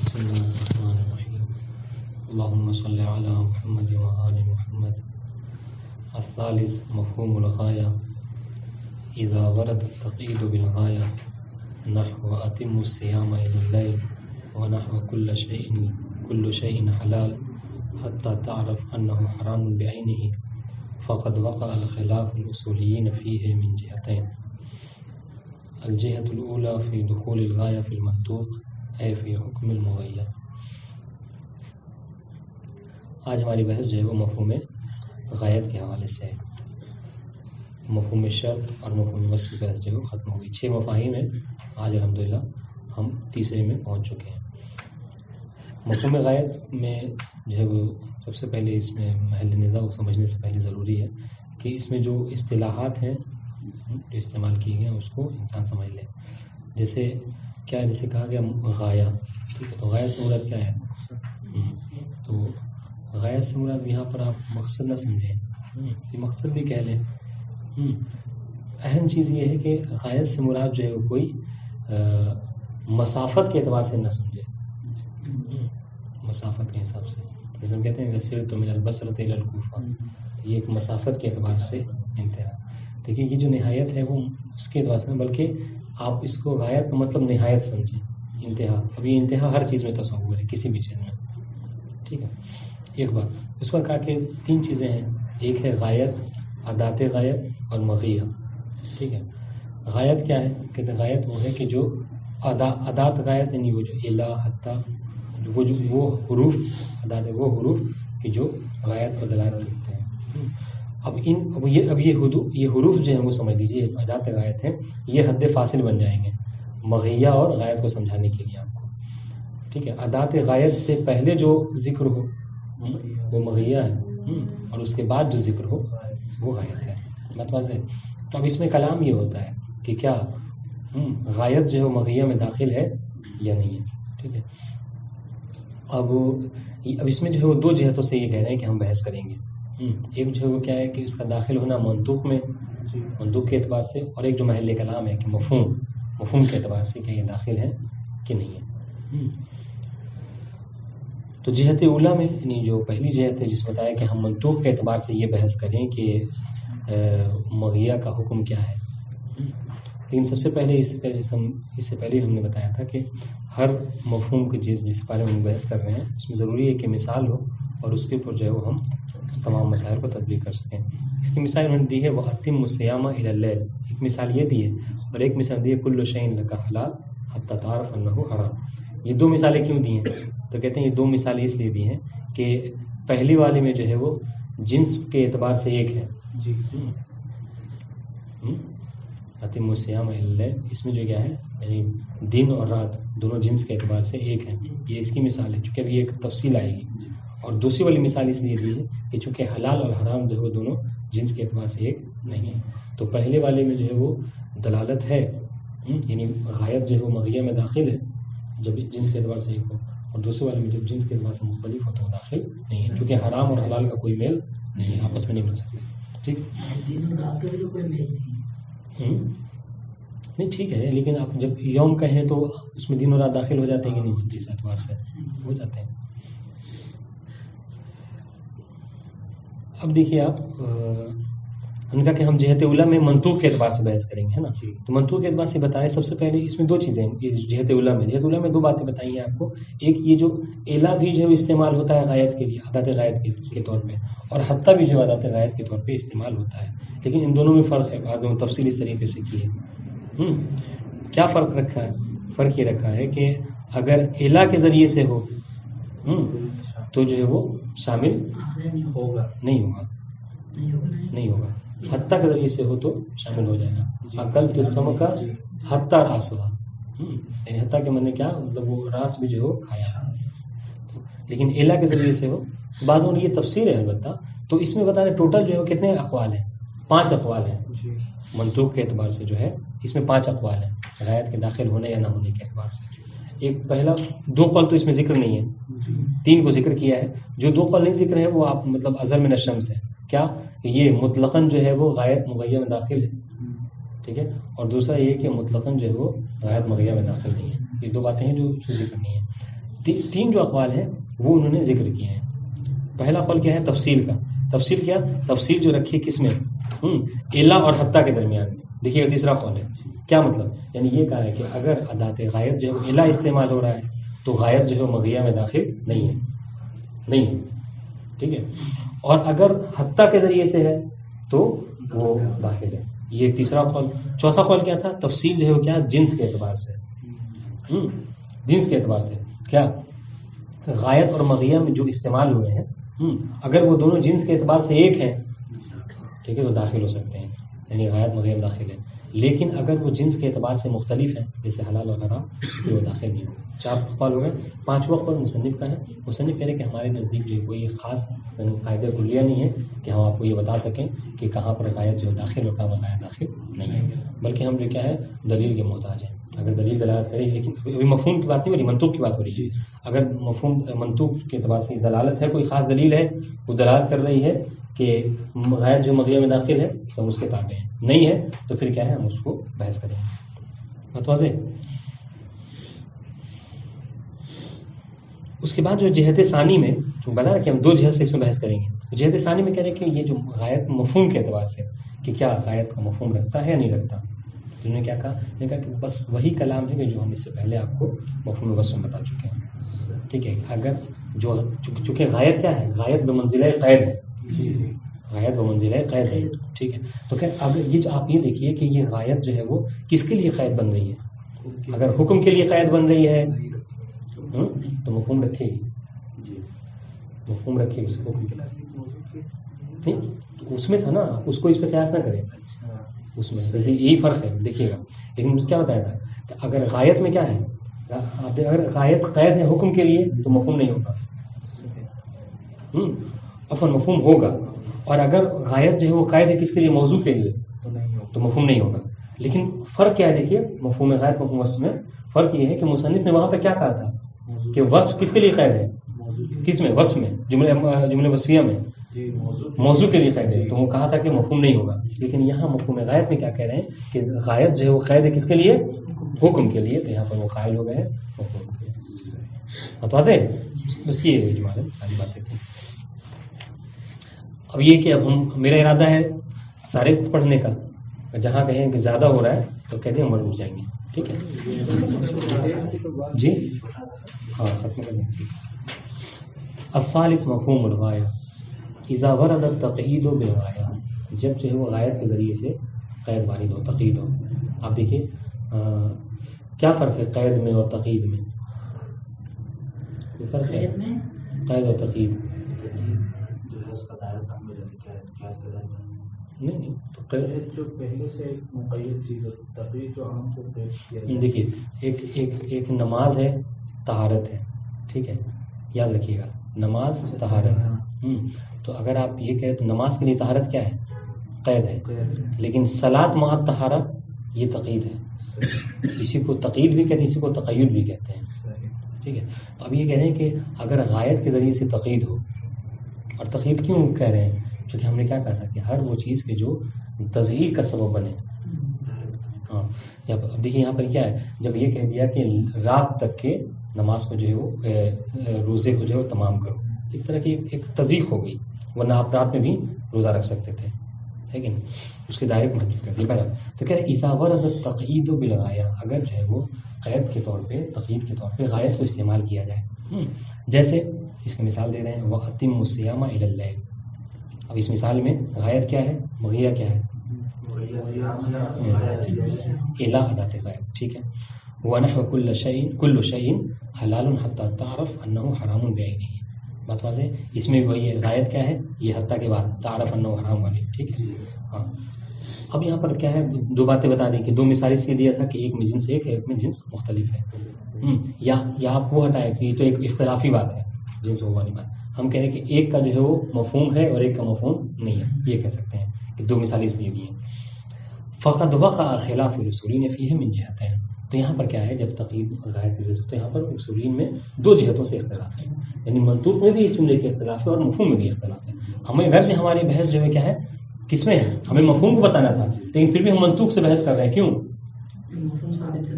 بسم الله الرحمن الرحيم اللهم صل على محمد وآل محمد. الثالث مفهوم الغاية. إذا ورد التقييد بالغاية نحو أتم الصيام إلى الليل ونحو كل شيء حلال حتى تعرف أنه حرام بعينه فقد وقع الخلاف الأصوليين فيه من جهتين. الجهة الأولى في دخول الغاية في المنطوق أي في حکم المغیّر. آج ہماری بحث جو ہے وہ مفہوم غایت کے حوالے سے ہے. مفہوم شرط اور مفہوم وصف کی بحث جو ہے وہ ختم ہو گئی. 6 مفاہیم ہیں. آج الحمدللہ ہم تیسرے میں پہنچ چکے ہیں. مفہوم غایت میں جو ہے وہ سب سے پہلے اس میں محل نظر کو سمجھنے سے پہلے ضروری ہے کہ اس میں جو اصطلاحات ہیں جو استعمال کی گئے ہیں اس کو انسان سمجھ لے. جیسے کہا گیا غایہ، ٹھیک ہے، تو غایہ سے مراد کیا ہے؟ تو غایہ سے مراد یہاں پر آپ مقصد نہ سمجھیں، یہ مقصد بھی کہہ لیں. اہم چیز یہ ہے کہ غایہ سے مراد جو ہے وہ کوئی مسافت کے اعتبار سے نہ سمجھے. مسافت کے حساب سے جیسے ہم کہتے ہیں کہ سرت من البصرۃ الی الکوفہ، یہ ایک مسافت کے اعتبار سے انتہا. دیکھیے یہ جو نہایت ہے وہ اس کے اعتبار سے، بلکہ آپ اس کو غایت کا مطلب نہایت سمجھیں، انتہا. اب یہ انتہا ہر چیز میں تصور ہے، کسی بھی چیز میں، ٹھیک ہے. ایک بات اس پر کہا کہ 3 چیزیں ہیں. ایک ہے غایت، ادات غایت اور مغیہ. ٹھیک ہے. غایت کیا ہے؟ کہتے ہیں غایت وہ ہے کہ جو ادات غایت یعنی وہ جو الا حتی وہ حروف ادات، وہ حروف کہ جو غایت پر دلالت کرتے ہیں. اب یہ حروف جو ہیں وہ سمجھ لیجیے ادات غایت ہیں، یہ حد فاصل بن جائیں گے مغیہ اور غایت کو سمجھانے کے لیے آپ کو. ٹھیک ہے. ادات غایت سے پہلے جو ذکر ہو وہ مغیہ ہے اور اس کے بعد جو ذکر ہو وہ غایت ہے. مطلب ہے. تو اب اس میں کلام یہ ہوتا ہے کہ کیا غایت جو ہے وہ مغیہ میں داخل ہے یا نہیں ہے. ٹھیک ہے. اب اس میں جو ہے وہ 2 جہتوں سے یہ کہہ رہے ہیں کہ ہم بحث کریں گے. ایک جو ہے وہ کیا ہے کہ اس کا داخل ہونا منطوق میں، منطوق کے اعتبار سے، اور ایک جو محل کلام ہے کہ مفہوم کے اعتبار سے کہ یہ داخل ہے کہ نہیں ہے. تو جہت اولا میں یعنی جو پہلی جہت ہے جس میں بتایا کہ ہم منطوق کے اعتبار سے یہ بحث کریں کہ مغیہ کا حکم کیا ہے. لیکن سب سے پہلے اس سے پہلے ہم نے بتایا تھا کہ ہر مفہوم کے جس بارے میں ہم بحث کر رہے ہیں اس میں ضروری ہے کہ مثال ہو اور اس کے اوپر جو ہے وہ ہم تمام مسائل کو تطبیق کر سکیں. اس کی مثال انہوں نے دی ہے وہ اتم الصیام الی اللیل. ایک مثال یہ دی ہے اور ایک مثال دی ہے کل شیء لک حلال حتی تعرف انہ حرام. یہ 2 مثالیں کیوں دی ہیں؟ تو کہتے ہیں یہ 2 مثالیں اس لیے دی ہیں کہ پہلی والی میں جو ہے وہ جنس کے اعتبار سے ایک ہے. جی اتم الصیام الی اللیل، اس میں جو کیا ہے یعنی دن اور رات دونوں جنس کے اعتبار سے ایک ہیں. یہ اس کی مثال ہے چونکہ ابھی ایک تفصیل آئے گی. اور دوسری والی مثال اس لیے دی ہے کہ چونکہ حلال اور حرام جو ہے وہ دونوں جنس کے اعتبار سے ایک نہیں ہے. تو پہلے والے میں جو ہے وہ دلالت ہے یعنی غایت جو ہے وہ مغیہ میں داخل ہے جب جنس کے اعتبار سے ایک ہو، اور دوسرے والے میں جب جنس کے اعتبار سے مختلف ہو تو وہ داخل نہیں ہے کیونکہ حرام اور حلال کا کوئی میل نہیں ہے، آپس میں نہیں مل سکتے. ٹھیک نہیں ٹھیک ہے. لیکن آپ جب یوم کہیں تو اس میں دن اور رات داخل ہو جاتے ہیں کہ نہیں ہوتی؟ اس اعتبار سے ہو جاتے ہیں. اب دیکھیے آپ ان کا کہ ہم جہت اولا میں منطوق کے اعتبار سے بحث کریں گے، ہے نا. تو منطوق کے اعتبار سے بتائیں سب سے پہلے اس میں 2 چیزیں ہیں. جہت اولا میں 2 باتیں بتائی ہیں آپ کو. ایک یہ جو الا بھی جو ہے استعمال ہوتا ہے غایت کے لیے ادات غایت کے طور پہ، اور حتی بھی جو ادات غایت کے طور پہ استعمال ہوتا ہے. لیکن ان دونوں میں فرق ہے، بعض میں تفصیل اس طریقے سے کی ہے. کیا فرق رکھا ہے؟ فرق یہ رکھا ہے کہ اگر الا کے ذریعے سے ہو تو جو ہے وہ شامل نہیں ہوگا. حتی کے ذریعے سے ہو تو شامل ہو جائے گا. اکلت السمک حتی راسها، یعنی حتی کے معنی کیا مطلب وہ راس بھی جو ہو کھایا. لیکن الا کے ذریعے سے ہو بعدوں نے یہ تفسیر ہے البتہ. تو اس میں بتا رہے ٹوٹل جو ہے کتنے اقوال ہیں؟ 5 اقوال ہیں. منطوق کے اعتبار سے جو ہے اس میں 5 اقوال ہیں غایت کے داخل ہونے یا نہ ہونے کے اعتبار سے. ایک پہلا 2 قول تو اس میں ذکر نہیں ہے، 3 کو ذکر کیا ہے. جو 2 قول نہیں ذکر ہے وہ آپ مطلب ازہر من الشمس ہے. کیا یہ مطلقاً جو ہے وہ غایت مغیہ میں داخل ہے، ٹھیک ہے. اور دوسرا یہ کہ مطلقاً جو ہے وہ غایت مغیہ میں داخل نہیں ہے. یہ 2 باتیں ہیں جو ذکر نہیں ہے. تین جو اقوال ہیں وہ انہوں نے ذکر کیے ہیں. پہلا قول کیا ہے؟ تفصیل کا. تفصیل کیا؟ تفصیل جو رکھی ہے کس میں؟ الا اور حتیٰ کے درمیان میں. دیکھیے تیسرا قول ہے. کیا مطلب؟ یعنی یہ کہا ہے کہ اگر ادات غائب جو ہے الا استعمال ہو رہا ہے تو غائب جو ہے مغیہ میں داخل نہیں ہے. ٹھیک ہے. اور اگر حتیٰ کے ذریعے سے ہے تو وہ داخل ہے. یہ تیسرا قول. چوتھا قول کیا تھا؟ تفصیل جو ہے وہ کیا؟ جنس کے اعتبار سے. جنس کے اعتبار سے کیا غایت اور مغیہ میں جو استعمال ہوئے ہیں اگر وہ دونوں جنس کے اعتبار سے ایک ہیں ٹھیک ہے تو داخل ہو سکتے ہیں، یعنی غایت مغیہ میں داخل ہے. لیکن اگر وہ جنس کے اعتبار سے مختلف ہیں جیسے حلال اور حرام تو وہ داخل نہیں ہوگا. 4 قول ہو گئے. 5واں قول مصنف کا ہے. مصنف کہہ رہے کہ ہمارے نزدیک جو کوئی خاص قاعدہ کلیہ نہیں ہے کہ ہم آپ کو یہ بتا سکیں کہ کہاں پر غایت جو داخل اور کہاں غایت داخل نہیں ہے، بلکہ ہم جو کیا ہے دلیل کے محتاج ہیں. اگر دلیل دلالت کرے، لیکن ابھی مفہوم کی بات نہیں ہو رہی، منطوق کی بات ہو رہی ہے. اگر مفہوم منطوق کے اعتبار سے دلالت ہے، کوئی خاص دلیل ہے وہ دلالت کر رہی ہے کہ غایت جو مغیہ میں داخل ہے تو ہم اس کے تابع ہیں، نہیں ہے تو پھر کیا ہے ہم اس کو بحث کریں گے. بات واضح. اس کے بعد جو جہت ثانی میں بتا کہ ہم 2 جہت سے اس میں بحث کریں گے. جہت ثانی میں کہہ رہے ہیں کہ یہ جو غایت مفہوم کے اعتبار سے کہ کیا غایت کا مفہوم رکھتا ہے یا نہیں رکھتا. تو انہوں نے کیا کہا؟ انہوں نے کہا کہ بس وہی کلام ہے کہ جو ہم اس سے پہلے آپ کو مفہوم وصف میں بتا چکے ہیں. ٹھیک ہے. اگر جو چونکہ غایت کیا ہے؟ غایت بمنزلہ قید ہے. غایت بمنزلہ قید ہے. ٹھیک ہے. تو کہ اب یہ جو آپ یہ دیکھیے کہ یہ غایت جو ہے وہ کس کے لیے قید بن رہی ہے؟ اگر حکم کے لیے قید بن رہی ہے تو مفہوم رکھے گی. مفہوم رکھے گی حکم کے لیے. اس میں تھا نا، اس کو اس پہ قیاس نہ کریں. اس میں دیکھیے یہی فرق ہے، دیکھیے گا. لیکن مجھے کیا بتایا تھا کہ اگر غایت میں کیا ہے، اگر غایت قید ہے حکم کے لیے تو مفہوم نہیں ہوگا. عفواً مفہوم ہوگا. اور اگر غایت جو ہے وہ قید ہے کس کے لیے؟ موضوع کے لیے تو مفہوم نہیں ہوگا. لیکن فرق کیا ہے؟ دیکھیے مفہوم غایت مفہوم وصف میں فرق یہ ہے کہ مصنف نے وہاں پہ کیا کہا تھا کہ وصف کس کے لیے قید ہے؟ کس میں؟ وصف میں، جملے وصفیہ میں موضوع کے لیے قید ہے تو وہ کہا تھا کہ مفہوم نہیں ہوگا. لیکن یہاں مفہوم غایت میں کیا کہہ رہے ہیں کہ غایت جو ہے وہ قید ہے کس کے لیے؟ حکم کے لیے. تو یہاں پر وہ قائل ہو گئے ہیں مفہوم کے لیے. واضح. اس کی اجمال ہے، ساری باتیں تھیں. اب یہ کہ اب میرا ارادہ ہے سارے پڑھنے کا، جہاں کہیں کہ زیادہ ہو رہا ہے تو کہتے ہیں ہم رک جائیں گے. ٹھیک ہے جی، ہاں ختم کر دیں گے. الثالث مفہوم الغایہ اذا ورد التقیید بالغایہ، جب جو ہے وہ غایت کے ذریعے سے قید وارد ہو، تقیید ہو. آپ دیکھیے کیا فرق ہے قید میں اور تقیید میں؟ فرق ہے قید اور تقیید. نہیں تو قید جو پہلے سے مقید چیز ہے، تقیید جو عام کو پیش کیا. دیکھیے ایک نماز ہے، طہارت ہے. ٹھیک ہے، یاد رکھیے گا نماز طہارت. تو اگر آپ یہ کہیں تو نماز کے لیے طہارت کیا ہے؟ قید ہے. لیکن صلاۃ مع طہارہ یہ تقیید ہے. اسی کو تقیید بھی کہتے ہیں، اسی کو تقید بھی کہتے ہیں. ٹھیک ہے. تو اب یہ کہہ رہے ہیں کہ اگر غایت کے ذریعے سے تقیید ہو، اور تقیید کیوں کہہ رہے ہیں؟ کیونکہ ہم نے کیا کہا تھا کہ ہر وہ چیز کے جو تزہیر کا سبب بنے. ہاں اب دیکھیے یہاں پر کیا ہے، جب یہ کہہ دیا کہ رات تک کے نماز کو جو ہے وہ روزے کو جو ہے وہ تمام کرو، ایک طرح کی ایک تضییق ہو گئی، ورنہ آپ رات میں بھی روزہ رکھ سکتے تھے. ہے کہ نہیں؟ اس کے دائرے کو محدود کر دیا. پہلا تو کہہ رہے اذا ورد التقیید بالغایہ، اگر جو ہے وہ قید کے طور پہ، تقیید کے طور پہ غایت کو استعمال کیا جائے. جیسے اس کی مثال دے رہے ہیں وَأَتِمُّ الصِّيَامَ إِلَى اللَّيْلِ. اب اس مثال میں غایت کیا ہے؟ مغیہ کیا ہے؟ الا ادات غائب. ٹھیک ہے. وَنَحْوَ كُلُّ شَيْءٍ حَلَالٌ حَتَّى تَعْرَفْ أَنَّهُ حَرَامٌ بِعَيْنِهِ. بات واضح. اس میں بھی وہی ہے، غایت کیا ہے؟ یہ حتیٰ کے بعد تعرف انہ حرام والی. ٹھیک ہے. ہاں اب یہاں پر کیا ہے، 2 باتیں بتا دیں کہ 2 مثال اس لیے دیا تھا کہ ایک میں جنس ایک ہے، ایک میں جنس مختلف ہے. یا آپ وہ ہٹائے کہ یہ تو ایک اختلافی بات ہے، جنس وہ والی بات. ہم کہہ رہے ہیں کہ ایک کا جو ہے وہ مفہوم ہے اور ایک کا مفہوم نہیں ہے، یہ کہہ سکتے ہیں کہ 2 مثالیں اس لیے دی ہیں. فقد وقع خلاف الاصولین فیہ من جہتین. تو یہاں پر کیا ہے، جب تقیید غایت کی ضرورت ہے، یہاں پر اصولین میں 2 جہتوں سے اختلاف ہے. یعنی منطوق میں بھی اس جملے کے اختلاف ہے اور مفہوم میں بھی اختلاف ہے. ہمیں گھر سے ہماری بحث جو ہے کیا ہے، کس میں ہے؟ ہمیں مفہوم کو بتانا تھا، لیکن پھر بھی ہم منطوق سے بحث کر رہے ہیں. کیوں؟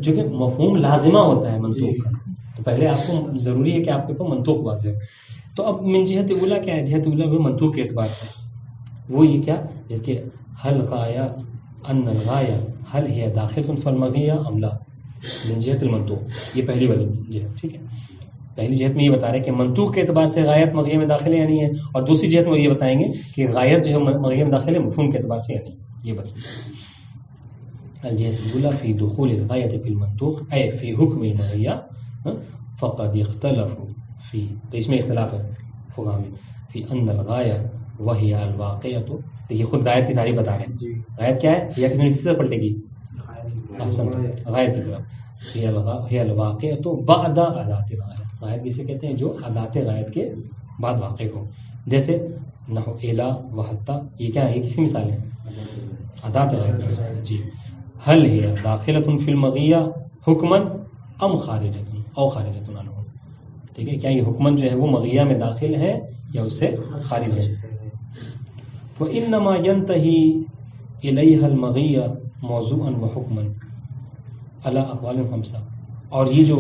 چونکہ مفہوم لازمہ ہوتا ہے منطوق کا. تو تو پہلے آپ کو ضروری ہے کہ آپ کے پاس منطوق واضح ہو. تو اب من جہت اولا کیا ہے؟ جہت اولا وہ منطوق کے اعتبار سے وہ یہ کیا، جیسے کہ حل غایا ان الغایا حل ہی داخل فی المغیہ ام لا من جہت المنطوق، یہ پہلی والی جہت. ٹھیک ہے، پہلی جہت میں یہ بتا رہے ہیں کہ منطوق کے اعتبار سے غایت مغیہ میں داخل ہے یا نہیں ہے، اور دوسری جہت میں یہ بتائیں گے کہ غایت جو ہے مغیہ میں داخل ہے مفہوم کے اعتبار سے یا نہیں. یہ بس الجہت الاولى في دخول الغاية في المنطوق اي في حكم المغية فقد اختلفوا في، تو اس میں اختلاف ہے فقہا میں، في ان الغاية وهي الواقعة. دیکھیے خود غایت کی تعریف بتا رہے ہیں. غایت کیا ہے؟ یا کسی نے کسی طرف پلٹے گی؟ احسن، غایت کی طرف. هي الواقعة بعد ادات الغاية. غایت کسے کہتے ہیں؟ جو ادات غایت کے بعد واقع ہو. جیسے نحو الا وحتی، یہ کیا ہے؟ یہ کسی مثال ہے؟ ادات غایت کی مثال ہے. جی. حل ہی داخلۃ فی المغیہ حکمن ام خارجۃ او خارجۃ عنہ. ٹھیک ہے، کیا یہ حکمن جو ہے وہ مغیہ میں داخل ہے یا اس سے خارج ہے؟ وانما ينتهي الیہ المغیہ موضوعا وحکما علی اقوال خمسہ. اور یہ جو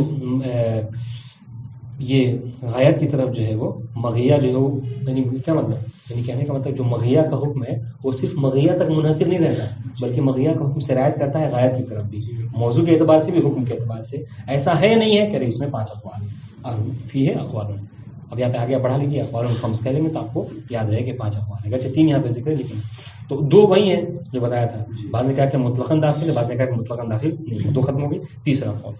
یہ غایت کی طرف جو ہے وہ مغیہ جو ہے وہ، یعنی کیا مطلب، یعنی کہنے کا مطلب جو مغیہ کا حکم ہے وہ صرف مغیہ تک منحصر نہیں رہتا، بلکہ مغیہ کا حکم سرایت کرتا ہے غایت کی طرف بھی، موضوع کے اعتبار سے بھی حکم کے اعتبار سے. ایسا ہے نہیں ہے کہ اس میں 5 اقوال ہیں، فی ہے اقوال. اب یہاں پہ آگے پڑھا لیجیے، اقوال خمس کہہ لیں گے تو آپ کو یاد رہے کہ 5 اقوال ہے. اچھا 3 یہاں پہ ذکر ہے، لیکن تو 2 وہی ہیں جو بتایا تھا. بعد نے کہا کہ مطلقاً داخل ہے، بعد نے کہا کہ مطلقاً داخل نہیں. 2 ختم ہو گئی. تیسرا قول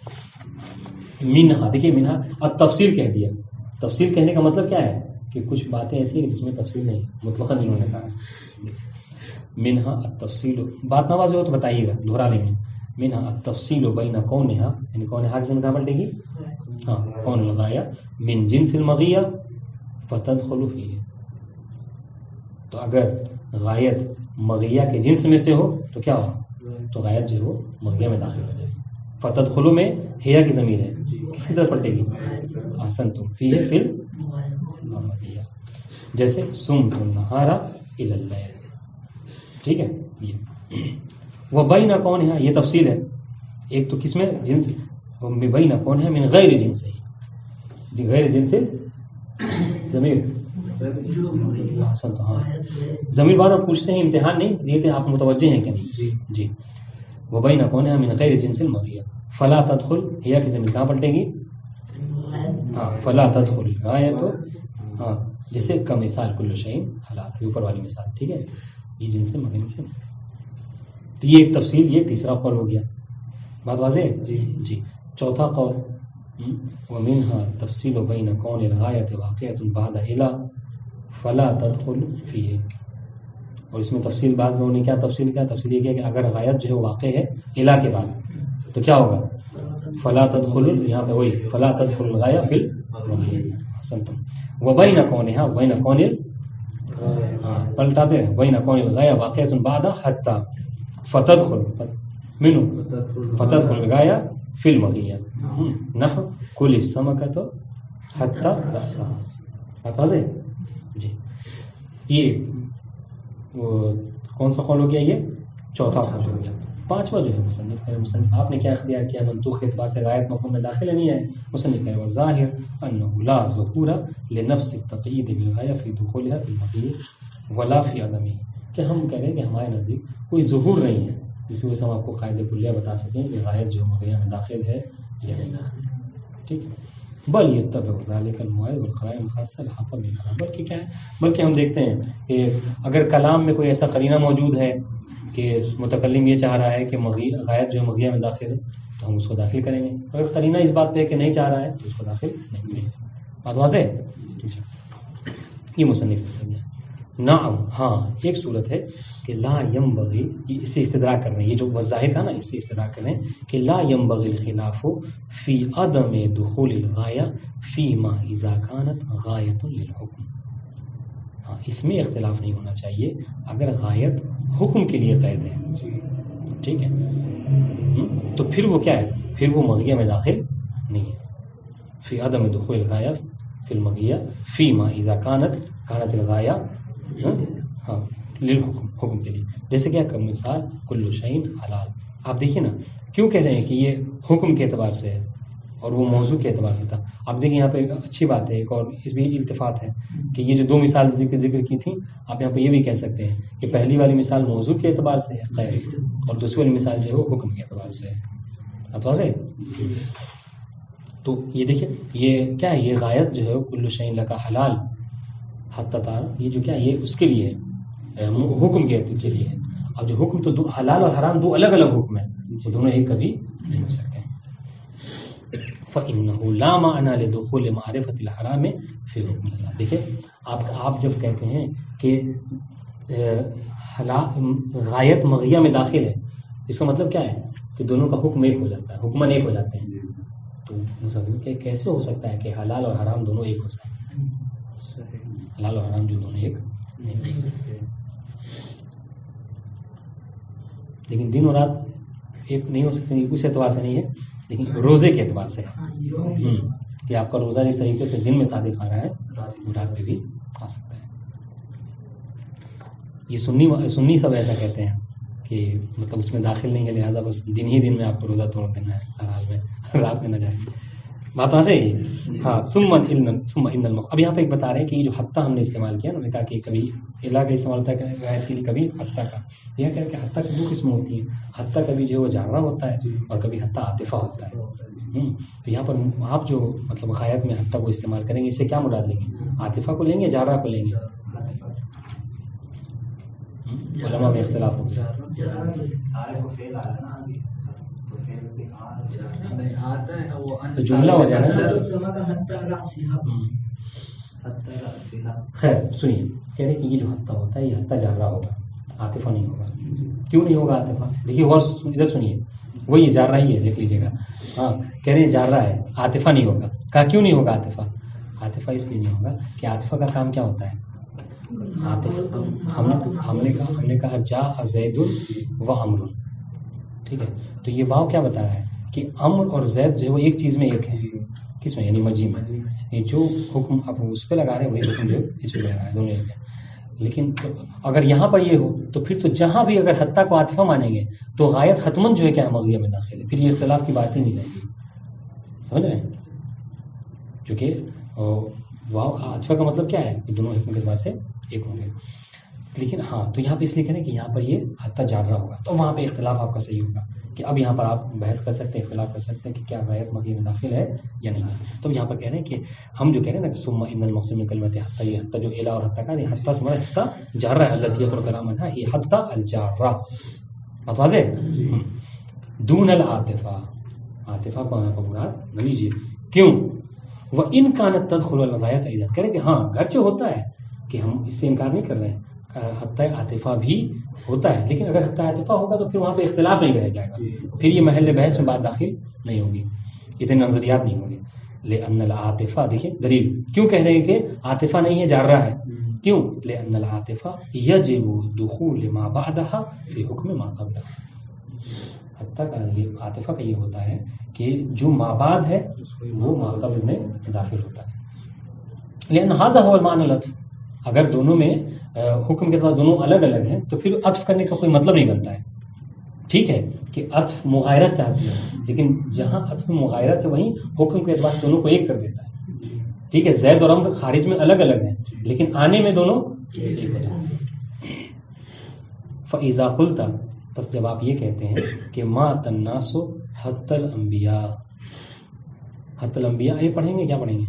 منہا. دیکھیے منہا اب تفصیل کہہ دیا. تفصیل کہنے کا مطلب کیا ہے کہ کچھ باتیں ایسی ہیں جس میں تفصیل نہیں، مطلقاً انہوں نے کہا. منہا التفصیل، بات نہ واضح ہو تو بتائیے گا، دہرا لیں گے. منہا التفصیل بین کونہا، یعنی کونہا کی کہاں پلٹے گی؟ ہاں، کون الغایہ من جنس المغیہ فتدخل فیہ. تو اگر غایت مغیہ کے جنس میں سے ہو تو کیا ہوگا؟ تو غایت جو ہے وہ مغیہ میں داخل ہو جائے گی. فتدخل میں ہیا کی ضمیر ہے، کس کی طرف پلٹے گی؟ احسنتم، فیہ فی المغیہ. جیسے صمت النہار الی اللیل. ٹھیک ہے. یہ وبین کونہا، یہ تفصیل ہے. ایک تو کس میں؟ جنس. وبین کونہا من غیر جنس، جی غیر جنس ضمیر. ہاں ضمیر بار بار پوچھتے ہیں، امتحان نہیں دیتے، آپ متوجہ ہیں کہ نہیں؟ جی. وبین کونہا من غیر جنس المغیہ فلا تدخل، ہیا کی ضمیر کہاں پلٹے گی؟ ہاں، فلا تدخل غایت. ہاں، جیسے کا مثال کل شیء حلال، اوپر والی مثال. ٹھیک ہے، یہ جن سے مغنی سے. تو یہ ایک تفصیل، یہ تیسرا قول ہو گیا. بات واضح ہے؟ جی. چوتھا قول ومنها تفصیل بین کون الغایت واقعۃ بعد الا فلا تدخل فیہ. اور اس میں تفصیل بعد لوگوں نے کیا تفصیل کیا؟ تفصیل یہ کیا کہ اگر غایت جو ہے واقع ہے الا کے بعد تو کیا ہوگا؟ فلا تدخل، یہاں پہ وہی فلا تدخل الغایہ فی المغیہ. حسنتم. وبین کونہا، وبین کون، ہاں پلٹاتے ہیں، وبین کون الغایہ واقعۃ بعد حتی فتدخل منه فتدخل الغایہ فی المغیہ نحو کل السمکۃ حتی رأسها. بات واضح؟ جی. یہ کون سا قول ہو گیا؟ یہ چوتھا قول ہو گیا. 5واں جو ہے مصنف آپ نے کیا اختیار کیا؟ منطوق کے اعتبار سے غایت مفہوم میں داخل ہے نہیں ہے. مصنف کہہ رہے ظاہر انه لا ظہور لنفس التقیید بالغایہ فی دخولها فی المغیہ ولا فی عدمہ. کہ ہم کہہ رہے ہیں کہ ہمارے نزدیک کوئی ظہور نہیں ہے جس وجہ سے ہم آپ کو قاعدہ کلیہ بتا سکیں کہ غایت جو مغیہ میں داخل ہے یا نہیں. ٹھیک ہے. بل یتبع ذلک الموعظ والقرائن الخاصہ الحاقہ بالکلام. بلکہ کیا ہے، بلکہ ہم دیکھتے ہیں کہ اگر کلام میں کوئی ایسا قرینہ موجود ہے کہ متکلم یہ چاہ رہا ہے کہ غایت جو ہے مغیہ میں داخل ہے تو ہم اس کو داخل کریں گے. اگر قرینہ اس بات پہ ہے کہ نہیں چاہ رہا ہے تو اس کو داخل نہیں کریں گے. بات واضح ہے؟ یہ مصنف کر دیا. نعم، ہاں ایک صورت ہے کہ لا ينبغي، اس سے استدراک کرنا، یہ جو ظاہر تھا نا اس سے استدراک کریں کہ لا ينبغي الخلاف فی عدم دخول الغایہ فیما اذا كانت غایۃ للحکم. ہاں، اس میں اختلاف نہیں ہونا چاہیے اگر غایت حکم کے لیے قید ہے. ٹھیک ہے، تو پھر وہ کیا ہے؟ پھر وہ مغیہ میں داخل نہیں ہے. فی عدم دخول الغایہ فی المغیہ فیما اذا كانت الغایہ ہاں للحکم، حکم کے لیے. جیسے کیا کہ مثال کل شیء حلال. آپ دیکھیے نا کیوں کہہ رہے ہیں کہ یہ حکم کے اعتبار سے ہے. اور وہ موضوع کے اعتبار سے تھا. اب دیکھیں یہاں پہ ایک اچھی بات ہے، ایک اور اس بھی التفات ہے کہ یہ جو دو مثال ذکر کی تھیں، آپ یہاں پہ یہ بھی کہہ سکتے ہیں کہ پہلی والی مثال موضوع کے اعتبار سے ہے خیر، اور دوسری والی مثال جو ہے وہ حکم کے اعتبار سے ہے. واضح ہے؟ تو یہ دیکھیں یہ کیا ہے، یہ غایت جو ہے کل شیء لک حلال حتی ترى، یہ جو کیا یہ اس کے لیے ہے، حکم کے لیے ہے. اب جو حکم تو حلال اور حرام دو الگ الگ حکم ہیں، وہ دونوں ایک کبھی نہیں ہو سکتے. فَإِنَّهُ لَا مَعْنَى لِدُخُولِ مَعْرِفَةِ الْحَرَامِ فِي حُکْمِ اللَّهِ. دیکھیں آپ جب کہتے ہیں کہ غایت مغیہ میں داخل ہے، اس کا مطلب کیا ہے کہ دونوں کا حکم ایک ہو جاتا ہے، حکمن ایک ہو جاتے ہیں. تو مسلم کہ کیسے ہو سکتا ہے کہ حلال اور حرام دونوں ایک ہو سکتے ہیں؟ حلال اور حرام جو دونوں ایک نہیں ہو سکتے. لیکن دن اور رات ایک نہیں ہو سکتے، اس اعتبار سے نہیں ہے، لیکن روزے کے اعتبار سے ہے کہ آپ کا روزہ اس طریقے سے دن میں صادق آ رہا ہے، رات میں بھی آ سکتا ہے. یہ سنی سب ایسا کہتے ہیں کہ مطلب اس میں داخل نہیں ہے، لہٰذا بس دن ہی دن میں آپ کو روزہ توڑ دینا ہے، ہر حال میں رات میں نہ جائے. بات آ رہی ہے؟ ہاں. ثم ان اب یہاں پہ ایک بتا رہے ہیں کہ یہ جو حتیٰ ہم نے استعمال کیا، انہوں نے کہا کہ کبھی الہ کا استعمال ہوتا ہے غایت کے لیے، کبھی حتیٰ کا. یہ کہہ کہ حتیٰ کی دو قسمیں ہوتی ہیں، حتیٰ کبھی جو ہے وہ جارہ ہوتا ہے اور کبھی حتیٰ عاطفہ ہوتا ہے. تو یہاں پر آپ جو مطلب غایت میں حتیٰ کو استعمال کریں گے، اس سے کیا مراد لیں گے؟ عاطفہ کو لیں گے، جارہ کو لیں گے؟ علماء میں اختلاف ہو گیا. تو جملہ ہو جائے گا. خیر سنیے، کہہ رہے کہ یہ جو حتیٰ ہوتا ہے یہ حتیٰ جارہ ہوگا، عاطفہ نہیں ہوگا. کیوں نہیں ہوگا عاطفہ؟ دیکھیے اور ادھر سنیے، وہ یہ جارہ ہی ہے، دیکھ لیجیے گا. ہاں کہہ رہے ہیں جارہ ہے، عاطفہ نہیں ہوگا. کہا کیوں نہیں ہوگا عاطفہ؟ عاطفہ اس لیے نہیں ہوگا کہ عاطفہ کا کام کیا ہوتا ہے؟ ہم نے کہا جاء زید و عمرو، ٹھیک ہے. تو یہ واو کیا بتا رہا ہے کہ عمرو اور زید جو ہے وہ ایک چیز میں ایک ہے. کس میں؟ یعنی مجیء میں. یہ جو حکم آپ اس پہ لگا رہے ہیں وہی حکم جو اس پہ لگا رہے ہیں، دونوں ایک ہے. لیکن تو اگر یہاں پر یہ ہو تو پھر تو جہاں بھی اگر حتیٰ کو عاطفہ مانیں گے تو غایت حتمن جو ہے کیا مغیہ میں داخل ہے، پھر یہ اختلاف کی بات ہی نہیں رہے گی. سمجھ رہے ہیں؟ چونکہ واو عاطفہ کا مطلب کیا ہے کہ دونوں حکم کے اعتبار سے ایک ہوں گے. لیکن ہاں تو یہاں پہ اس لیے کہہ رہے ہیں کہ یہاں پر یہ حتیٰ جارہ ہوگا، تو وہاں پہ اختلاف آپ کا صحیح ہوگا کہ اب یہاں پر آپ بحث کر سکتے ہیں، اختلاف کر سکتے ہیں کہ کیا غایت مغیہ میں داخل ہے یا نہیں ہے. تو یہاں پر کہہ رہے ہیں کہ ہم جو کہہ رہے ہیں نا ثم ان المقصود من کلمۃ حتیٰ، یہ حتیٰ جو الہ اور حتیٰ کا نہیں، حتیٰ سمجھ حتیٰ جارہ ہے، التي يكون كلاما یہ حتیٰ الجارہ. بات واضح؟ دون العاطفہ، عاطفہ کو یہاں پر مراد نہ لیجیے. کیوں؟ وَإِن كَانَتْ تَدْخُلُ الْغَایَةَ أَيْضًا، کہہ رہے کہ ہاں گرچہ ہوتا ہے کہ ہم اس سے انکار نہیں کر رہے ہیں، حتیٰ عاطفہ بھی ہوتا ہے، لیکن اگر حتیٰ عاطفہ ہوگا تو پھر وہاں پہ اختلاف نہیں رہ جائے گا، پھر یہ محل بحث میں بات داخل نہیں ہوگی، اتنے نظریات نہیں ہوں گے. لأن العاطفہ، دیکھیں دلیل کیوں کہہ رہے ہیں کہ عاطفہ نہیں ہے جارہ ہے. کیوں؟ لأن العاطفہ یجب دخول ما بعدها فی حکم ما قبلها. حتیٰ کا یہ عاطفہ کا یہ ہوتا ہے کہ جو ما بعد ہے وہ ما قبل میں داخل ہوتا ہے. لأن هذا هو المعنى العطف. اگر دونوں میں حکم کے بعد دونوں الگ الگ ہیں تو پھر عطف کرنے کا کوئی مطلب نہیں بنتا ہے. ٹھیک ہے کہ عطف مغایرت چاہتی ہے، لیکن جہاں عطف مغایرت ہے وہیں حکم کے اعتبار سے دونوں کو ایک کر دیتا ہے. ٹھیک ہے، زید اور عمر خارج میں الگ الگ ہیں لیکن آنے میں دونوں ایک ہو جاتے ہیں. فإذا قلت، بس جب آپ یہ کہتے ہیں کہ مات الناس حتی الانبیاء، حتی الانبیاء یہ پڑھیں گے، کیا پڑھیں گے؟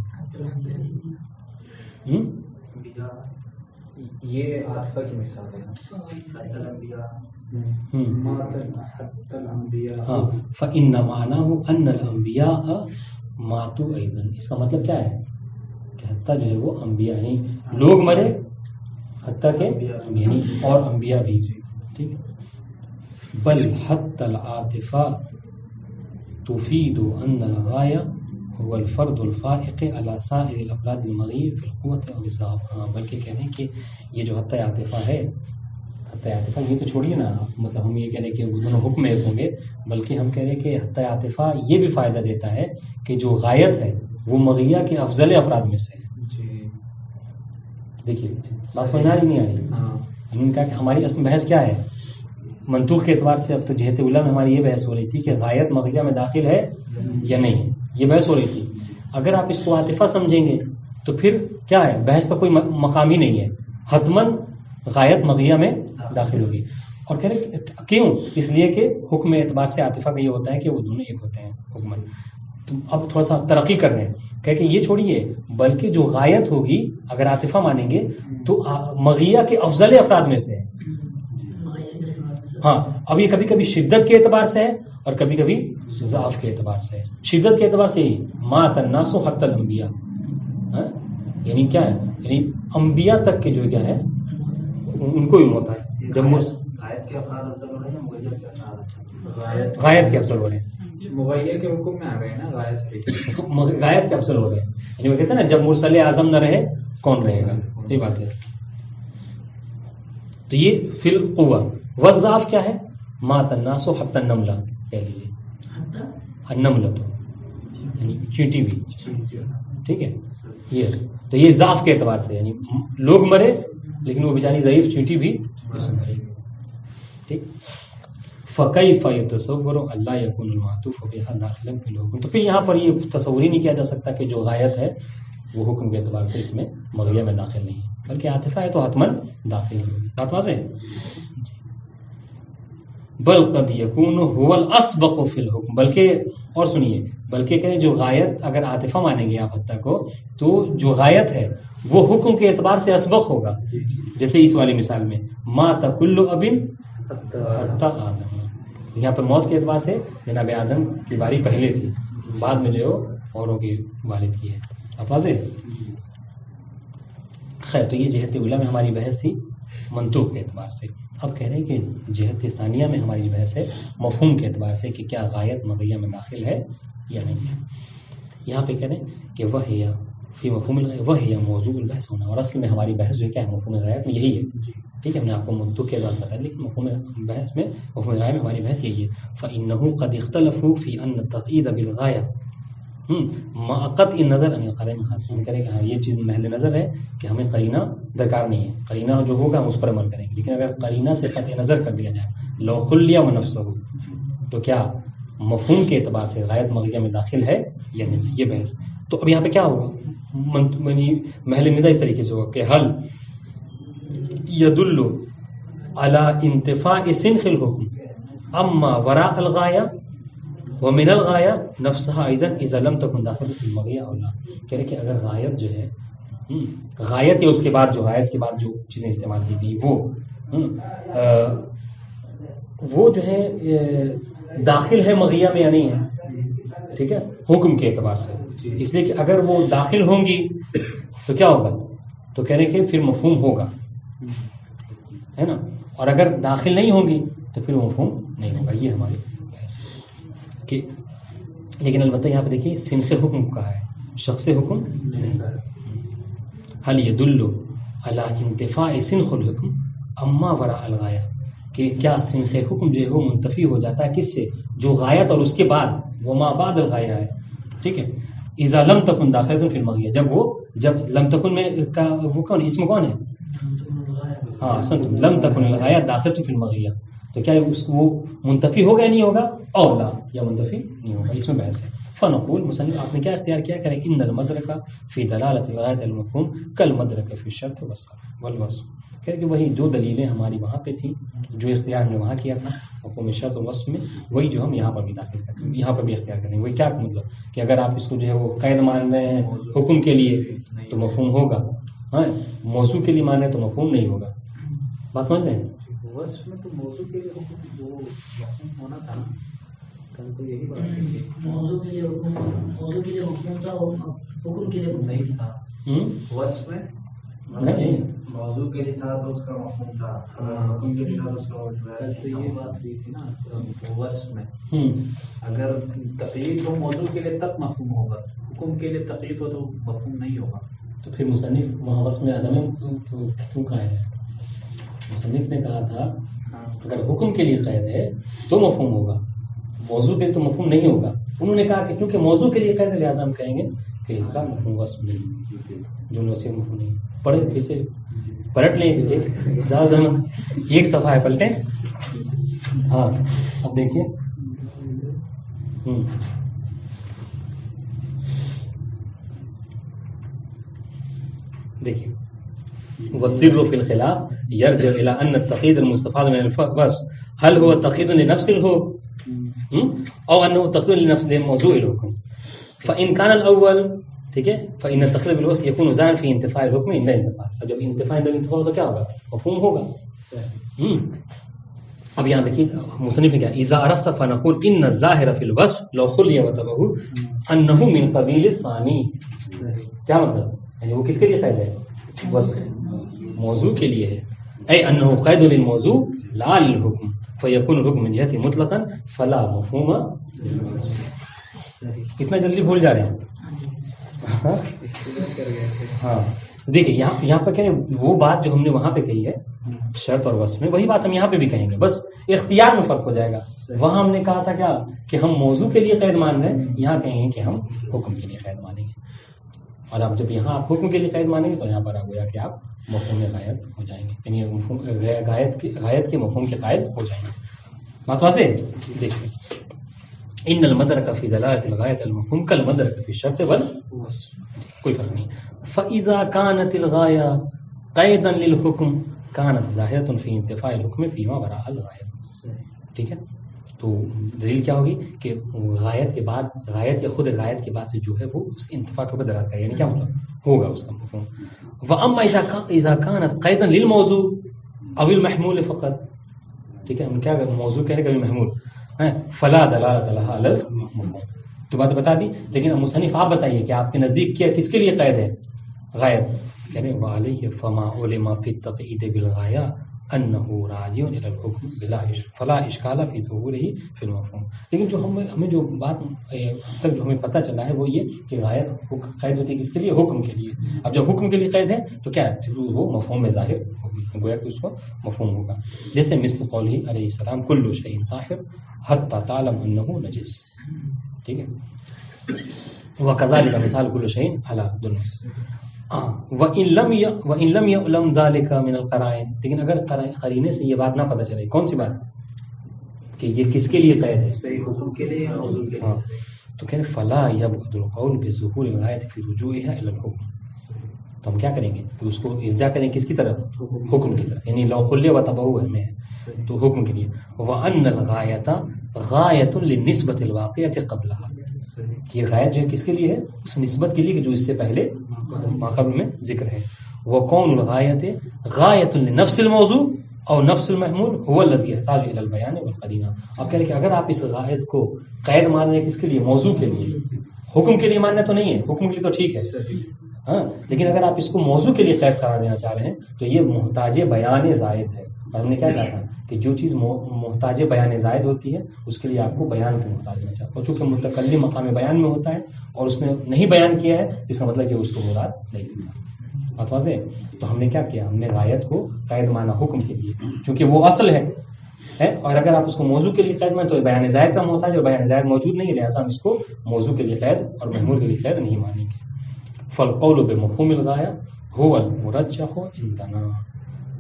یہ عاطفہ کی مثال ہے. ہاں فإن معناه أن الأنبیاء ماتوا أيضا، اس کا مطلب کیا ہے کہ حتیٰ جو ہے وہ انبیاء یعنی لوگ مرے، حتیٰ کہ یعنی اور انبیاء بھی. ٹھیک ہے. بل حتى العاطفہ تفید ان الغایہ هو الفرد الفائق على سائر الافراد المغیر في القوة او الضعف. بلکہ کہہ رہے ہیں کہ یہ جو حتیٰ عاطفہ ہے، حتیٰ عاطفہ یہ تو چھوڑیے نا، مطلب ہم یہ کہہ رہے ہیں کہ دونوں حکم ایک ہوں گے، بلکہ ہم کہہ رہے ہیں کہ حتیٰ عاطفہ یہ بھی فائدہ دیتا ہے کہ جو غایت ہے وہ مغیہ کے افضل افراد میں سے ہے. دیکھیے بات سمجھ آ رہی نہیں آ رہی؟ انہوں نے کہا کہ ہماری اصل بحث کیا ہے منطوق کے اعتبار سے. اب تو جہت اولیٰ میں ہماری یہ بحث ہو رہی تھی کہ غایت مغیہ میں داخل ہے یا نہیں ہے. یہ بحث ہو رہی تھی. اگر آپ اس کو عاطفہ سمجھیں گے تو پھر کیا ہے, بحث کا کوئی مقام ہی نہیں ہے, حتماً غایت مغیہ میں داخل ہوگی. اور کہہ رہے کیوں؟ اس لیے کہ حکم اعتبار سے عاطفہ کا یہ ہوتا ہے کہ وہ دونوں ایک ہوتے ہیں حکمن. تو اب تھوڑا سا ترقی کر رہے ہیں کہ یہ چھوڑیے, بلکہ جو غایت ہوگی اگر عاطفہ مانیں گے تو مغیہ کے افضل افراد میں سے ہے. ہاں, اب یہ کبھی کبھی شدت کے اعتبار سے ہے اور کبھی کبھی ضعف کے اعتبار سے ہے. شدت کے اعتبار سے ہی مات الناس حتی الانبیاء, یعنی کیا ہے, یعنی انبیاء تک کے جو کیا ہے ان کو علم ہوتا ہے. جب غایت کے افراد افضل ہو رہے ہیں, مغیہ کے افراد غایت کے افضل ہو رہے ہیں, مغیہ کے حکم میں آ گئے نا غایت کے افضل ہو رہے ہیں. یعنی وہ کہتے ہیں نا جب مرسل اعظم نہ رہے کون رہے گا, یہ بات ہے. تو یہ فی القوہ. والضعف کیا ہے؟ مات الناس حتی النملہ, کہہ لیجیے النملہ تو یعنی چینٹی بھی, ٹھیک ہے. یہ تو یہ ضعف کے اعتبار سے, یعنی لوگ مرے لیکن وہ بیچاری ضعیف چینٹی بھی مرے. ٹھیک. فَكَيْفَ يَتَصَوَّرُ أَلَّا يَكُونُ الْمَعْطُوفُ بِهَا دَاخِلًا فِي الْحُكْمِ. تو پھر یہاں پر یہ تصور ہی نہیں کیا جا سکتا کہ جو غایت ہے وہ حکم کے اعتبار سے اس میں مغیہ میں داخل نہیں ہے, بلکہ عاطفہ ہے تو حتماً داخل ہی ہوگی. بات واضح ہے؟ بل قد یکون هو الاسبق فی الحکم. بلکہ اور سنیے, بلکہ کہیں جو غایت اگر عاطفہ مانیں گے آپ حتیٰ کو, تو جو غایت ہے وہ حکم کے اعتبار سے اسبق ہوگا. جیسے اس والی مثال میں مات کل اب حتی آدم, یہاں پر موت کے اعتبار سے جناب آدم کی باری پہلے تھی, بعد میں جو اوروں کی والد کی ہے. بات واضح. خیر, تو یہ جہت اولیٰ میں ہماری بحث تھی منطوق کے اعتبار سے. اب کہہ رہے ہیں کہ جہت ثانیہ میں ہماری بحث ہے مفہوم کے اعتبار سے کہ کیا غایت مغیہ میں داخل ہے یا نہیں ہے. یہاں پہ کہہ رہے ہیں کہ وہی فی مفہوم وہی موضوع البحث ہونا, اور اصل میں ہماری بحث جو کیا ہے مفہوم غایت میں یہی ہے. ٹھیک ہے, ہم نے آپ کو منطوق کے اعتبار سے بتایا, لیکن مفہوم بحث میں مفہوم غایت میں ہماری بحث یہی ہے. فإنه قد اختلفوا في أن التقييد بالغایہ قطع نظر ان قرین خاص. ہم کریں کہ ہاں یہ چیز محل نظر ہے کہ ہمیں قرینہ درکار نہیں ہے, قرینہ جو ہوگا ہم اس پر عمل کریں گے. لیکن اگر قرینہ سے قطع نظر کر دیا جائے لو خلیہ ونفسہ, تو کیا مفہوم کے اعتبار سے غایت مغیہ میں داخل ہے یا نہیں, یہ بحث. تو اب یہاں پہ کیا ہوگا, محل نظر اس طریقے سے ہوگا کہ حل یدل علی انتفاء سنخ الحکم اما وراء الغایہ ومن الغایہ نفسها اذا اذا لم تكن داخل في المغیہ او لا. کہہ رہے کہ اگر غایت جو ہے, غایت یا اس کے بعد جو غایت کے بعد جو چیزیں استعمال کی گئی وہ جو ہے داخل ہے مغیہ میں یا نہیں ہے, ٹھیک ہے, حکم کے اعتبار سے. اس لیے کہ اگر وہ داخل ہوں گی تو کیا ہوگا, تو کہہ رہے کہ پھر مفہوم ہوگا, ہے نا, اور اگر داخل نہیں ہوں گی تو پھر مفہوم نہیں ہوگا. یہ ہماری بحث ہے کہ, لیکن البتہ یہاں پہ دیکھیے سنخ حکم کہا ہے, شخص حکم نہیں. حل یدل علی انتفاء سنخ الحکم اما وراء الغایہ, کہ کیا سنخ حکم جو ہے وہ منتفی ہو جاتا ہے کس سے, جو غایت اور اس کے بعد وہ ما بعد الغایہ ہے. ٹھیک ہے, اذا لم تکن داخلۃ فی المغیہ, جب لم تکن میں کا وہ کون اسم کون ہے, ہاں لم تکن الغایہ داخلۃ فی المغیہ, تو کیا اس وہ منتفی ہوگا یا نہیں ہوگا, اولا یا منتفی نہیں ہوگا, اس میں بحث ہے. فنقول مصنف آپ نے کیا اختیار کیا, کرے ان المدرک فی دلالۃ الغایۃ المفہوم کالمدرک فی الشرط والوصف. کہ وہی جو دلیلیں ہماری وہاں پہ تھیں, جو اختیار ہم نے وہاں کیا تھا مفہوم شرط اور وصف میں, وہی جو ہم یہاں پر بھی داخل کریں گے, یہاں پر بھی اختیار کریں گے. وہی کیا مطلب کہ اگر آپ اس کو جو ہے وہ قید مان رہے ہیں حکم کے لیے تو مفہوم ہوگا, ہاں موضوع کے لیے مان رہے ہیں تو مفہوم نہیں ہوگا. بات سمجھ رہے ہیں؟ وصف میں تو موضوع کے لیے وہ مفہوم ہونا تھا, کل تو یہی بات ہے, موضوع کے لیے مفہوم تھا اور حکم کے لیے نہیں تھا. وصف میں نہیں, موضوع کے لیے تھا تو اس کا مفہوم تھا, حکم کے لیے تھا تو اس کا, تو یہ بات ہوئی تھی نا وصف میں. اگر تقیید ہو موضوع کے لیے تب مفہوم ہوگا, حکم کے لیے تقیید ہو تو مفہوم نہیں ہوگا. تو پھر مصنف وہاں وصف میں عدم کیوں کہا ہے؟ مصنف نے کہا تھا اگر حکم کے لیے قید ہے تو مفہوم ہوگا, موضوع کے لیے تو مفہوم نہیں ہوگا. انہوں نے کہا کہ کیونکہ موضوع کے لیے قید ہے لہٰذا ہم کہیں گے کہ اس کا مفہوم وصف نہیں, جو نوسیہ مفہوم نہیں. پڑھے پھر سے پلٹ لیں, زیادہ ایک صفحہ ہے پلٹیں. ہاں اب دیکھیے دیکھیے والسر في الخلاف يرجع الى ان التقييد المستفاد من الوصف هل هو تقييد لنفس الحكم او انه تقييد لموضوع الحكم. فان كان الاول ٹھیک ہے فان التقييد بالوصف يكون زائدا في انتفاء الحكم عند الانتفاء. اب جب انتفاء عند الانتفاء تو کیا ہوگا؟ مفہوم ہوگا. اب یہاں دیکھیے مصنف نے کیا اذا عرفت فنقول ان الظاهر في الوصف لو خلي وتبه انه من قبيل الثاني. کیا مطلب یعنی وہ کس کے لیے قید ہے؟ وصف موضوع کے لیے ہے. اے انه قید للموضوع لا للحكم فيكون الحكم من جهته مطلقا فلا مفهوم. اتنا جلدی بھول جا رہے ہیں. ہاں دیکھیے یہاں پہ کیا ہے وہ بات جو ہم نے وہاں پہ کہی ہے شرط اور وصف میں وہی بات ہم یہاں پہ بھی کہیں گے, بس اختیار میں فرق ہو جائے گا. وہاں ہم نے کہا تھا کیا کہ ہم موضوع کے لیے قید مان رہے ہیں, یہاں کہیں گے کہ ہم حکم کے لیے قید مانیں گے. اور اب جب یہاں آپ حکم کے لیے قید مانیں گے تو یہاں پر آپ گویا کہ آپ مفہوم غایت ہو جائیں گے, یعنی غایت کے مفہوم کے قائل ہو جائیں گے. بات واضح؟ دیکھیں ان المدرک فی دلالۃ الغایۃ المفہوم کالمدرک فی الشرط والوصف, کوئی فرق نہیں. فاذا كانت الغایہ قیدا للحکم كانت ظاہرۃ فی انتفاء الحکم فیما وراء الغایہ. ٹھیک ہے, تو دلیل کیا ہوگی کہ غایت کے بعد غایت یا خود غایت کے بعد سے جو ہے وہ اس انتفاع کے اوپر دلالت کرے, یعنی کیا مطلب ہوگا اس کا مفہوم. واما اذا كانت قیدا للموضوع او المحمول فقط. ٹھیک ہے, ہم کیا موضوع کہنے کا بھی محمول فلا دلالت لها علی المفہوم. تو بات بتا دی, لیکن مصنف آپ بتائیے کہ آپ کے نزدیک کیا کس کے لیے قید ہے غایت؟ کہہ رہے وعلیہ فما علم فی التقیید بالغایہ انه راجع الى الحکم بلا فلا اشکال فی ظہورہ فی المفہوم. لیکن جو ہمیں جو بات اب تک جو ہمیں پتہ چلا ہے وہ یہ کہ غایت قید ہوتی ہے کس کے لیے؟ حکم کے لیے. اب جب حکم کے لیے قید ہے تو کیا ہے وہ مفہوم میں ظاہر ہوگی, گویا کہ اس کو مفہوم ہوگا. جیسے مثل قولہ علیہ السلام کل شیء طاہر حتی تعلم انه نجس. ٹھیک ہے, وکذالک مثال کل شیء حلال. وَإِن لَمْ يَعْلَمْ ذَلِكَ مِنَ الْقَرَائِنِ. لیکن اگر قرینے سے یہ بات نہ پتہ چلے, کون سی بات کہ یہ کس کے لیے قید ہے؟ صحیح حکم کے لیے یا موضوع کے لیے. تو کہنے فلا يبعد القول بظهور الغایۃ فی رجوعها الى الحکم. تو ہم کیا کریں گے کہ اس کو ارجاع کریں کس کی طرف؟ حکم کی طرف, یعنی لو خلی و تبعو میں ہے تو حکم کے لیے. وَأَنَّ الْغَایَةَ غَایَةٌ لِلنِّسْبَةِ الْوَاقِعَةِ قَبْلَهَا. یہ غایت جو ہے کس کے لیے ہے؟ اس نسبت کے لیے کہ جو اس سے پہلے ماقبل میں ذکر ہے. وَقَوْنُ الْغَایَةِ غَایَةٌ لِنَفْسِ الْمَوْضُوع او نفس المحمول هو الذي يحتاج الى البيان والقرینہ. اب کہہ رہے کہ اگر آپ اس غایت کو قید مان رہے ہیں کس کے لیے؟ موضوع کے لیے. حکم کے لیے ماننا تو نہیں ہے, حکم کے لیے تو ٹھیک ہے ہاں, لیکن اگر آپ اس کو موضوع کے لیے قید قرار دینا چاہ رہے ہیں تو یہ محتاج بیان زائد ہے. اور ہم نے کیا کہا تھا کہ جو چیز محتاج بیان زائد ہوتی ہے اس کے لیے آپ کو بیان کے محتاج ہونا چاہیے, اور چونکہ متکلم مقام بیان میں ہوتا ہے اور اس نے نہیں بیان کیا ہے اس کا مطلب کہ اس کو مراد نہیں ہوتا. بات واضح. تو ہم نے کیا کیا, ہم نے غایت کو قید مانا حکم کے لیے چونکہ وہ اصل ہے, اور اگر آپ اس کو موضوع کے لیے قید مانیں تو بیان زائد کا محتاج ہے اور بیان زائد موجود نہیں ہے, لہٰذا ہم اس کو موضوع کے لیے قید اور محمول کے لیے قید نہیں مانیں گے. فالقول بمفہوم الغایہ هو المرجح عندنا.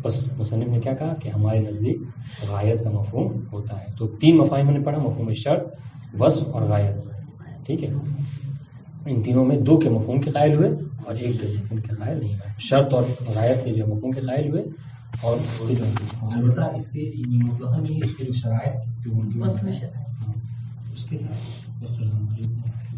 بس مصنف نے کیا کہا کہ ہمارے نزدیک غایت کا مفہوم ہوتا ہے. تو تین مفاہیم ہم نے پڑھا, مفہوم شرط, وصف اور غایت. ٹھیک ہے, ان تینوں میں دو کے مفہوم کے قائل ہوئے اور ایک کے مفہوم کے قائل نہیں ہوئے. شرط اور غایت کے جو مفہوم کے قائل ہوئے اور اس کے جو البتہ اس کے مطلب نہیں, اس کے جو شرائط جو اس کے ساتھ. السلام علیکم.